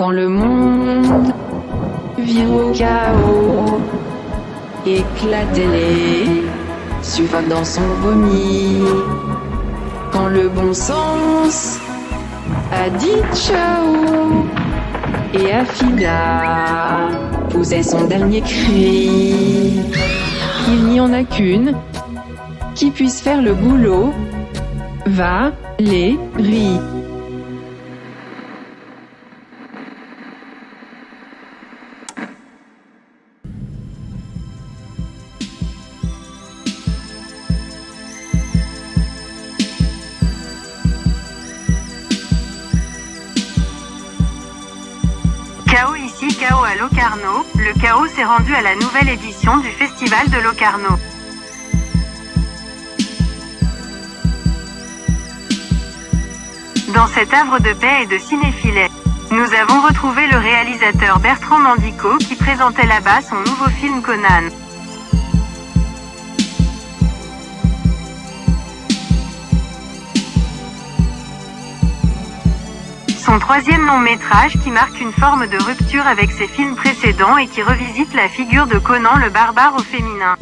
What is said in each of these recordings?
Quand le monde vire au chaos, éclate les suffoque dans son vomi. Quand le bon sens a dit ciao et Afida poussait son dernier cri, il n'y en a qu'une qui puisse faire le boulot. Valérie. Chaos ici, Chaos à Locarno. Le Chaos s'est rendu à la nouvelle édition du Festival de Locarno. Dans cet havre de paix et de cinéphilet, nous avons retrouvé le réalisateur Bertrand Mandico qui présentait là-bas son nouveau film Conan. Son troisième long métrage qui marque une forme de rupture avec ses films précédents et qui revisite la figure de Conan le barbare au féminin.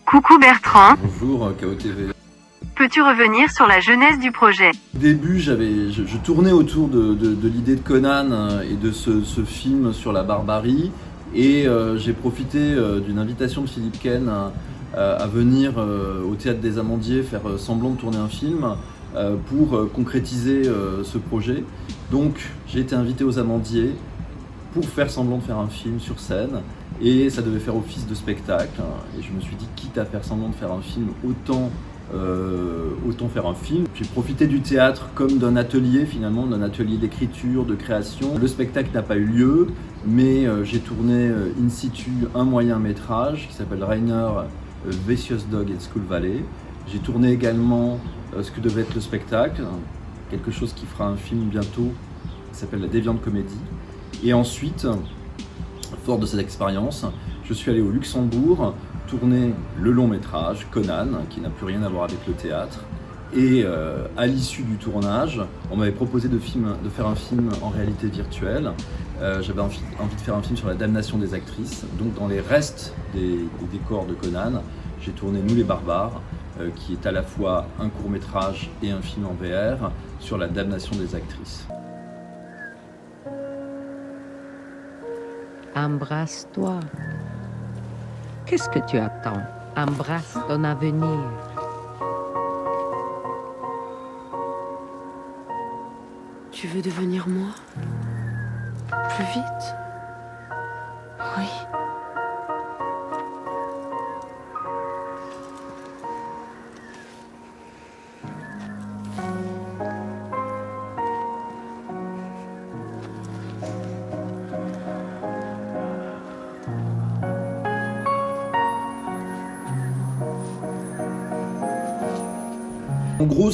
Coucou Bertrand. Bonjour KOTV. Peux-tu revenir sur la genèse du projet ? Au début, je tournais autour de l'idée de Conan et de ce film sur la barbarie, et j'ai profité d'une invitation de Philippe Ken à venir au Théâtre des Amandiers faire semblant de tourner un film pour concrétiser ce projet. Donc j'ai été invité aux Amandiers pour faire semblant de faire un film sur scène, et ça devait faire office de spectacle, et je me suis dit, quitte à faire semblant de faire un film, autant faire un film. J'ai profité du théâtre comme d'un atelier, finalement, d'un atelier d'écriture, de création. Le spectacle n'a pas eu lieu, mais j'ai tourné in situ un moyen métrage qui s'appelle Rainer Vicious Dog in Skull Valley. J'ai tourné également ce que devait être le spectacle, quelque chose qui fera un film bientôt, qui s'appelle La Déviante Comédie. Et ensuite, fort de cette expérience, je suis allé au Luxembourg tourner le long métrage Conan, qui n'a plus rien à voir avec le théâtre. Et à l'issue du tournage, on m'avait proposé de faire un film en réalité virtuelle. J'avais envie de faire un film sur la damnation des actrices. Donc dans les restes des décors de Conan, j'ai tourné Nous les barbares, qui est à la fois un court métrage et un film en VR sur la damnation des actrices. Embrasse-toi. Qu'est-ce que tu attends? Embrasse ton avenir. Tu veux devenir moi? Plus vite? Oui. En gros,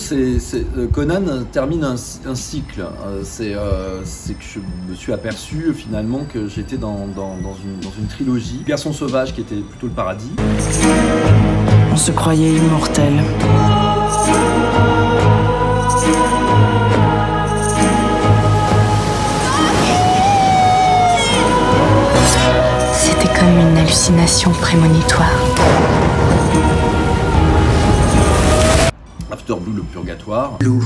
Conan termine un cycle. C'est que je me suis aperçu finalement que j'étais dans une trilogie. Garçon sauvage qui était plutôt le paradis. On se croyait immortel. C'était comme une hallucination prémonitoire. After Blue, le purgatoire. Lou,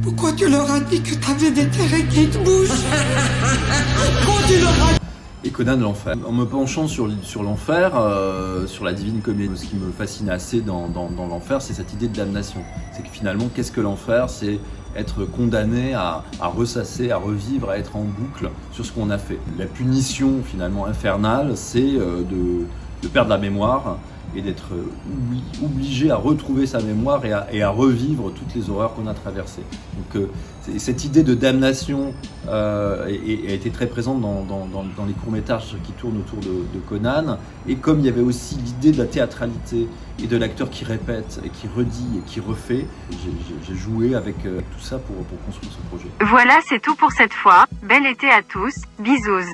pourquoi tu leur as dit que t'avais des terres de bouche? Pourquoi tu leur as... Et Conan l'enfer. En me penchant sur l'enfer, sur la divine comédie, ce qui me fascine assez dans l'enfer, c'est cette idée de damnation. C'est que finalement, qu'est-ce que l'enfer? C'est être condamné à ressasser, à revivre, à être en boucle sur ce qu'on a fait. La punition finalement infernale, c'est de perdre la mémoire et d'être obligé à retrouver sa mémoire et à revivre toutes les horreurs qu'on a traversées. Donc cette idée de damnation a été très présente dans les courts-métrages qui tournent autour de Conan. Et comme il y avait aussi l'idée de la théâtralité et de l'acteur qui répète et qui redit et qui refait, j'ai joué avec tout ça pour construire ce projet. Voilà, c'est tout pour cette fois. Bel été à tous. Bisous.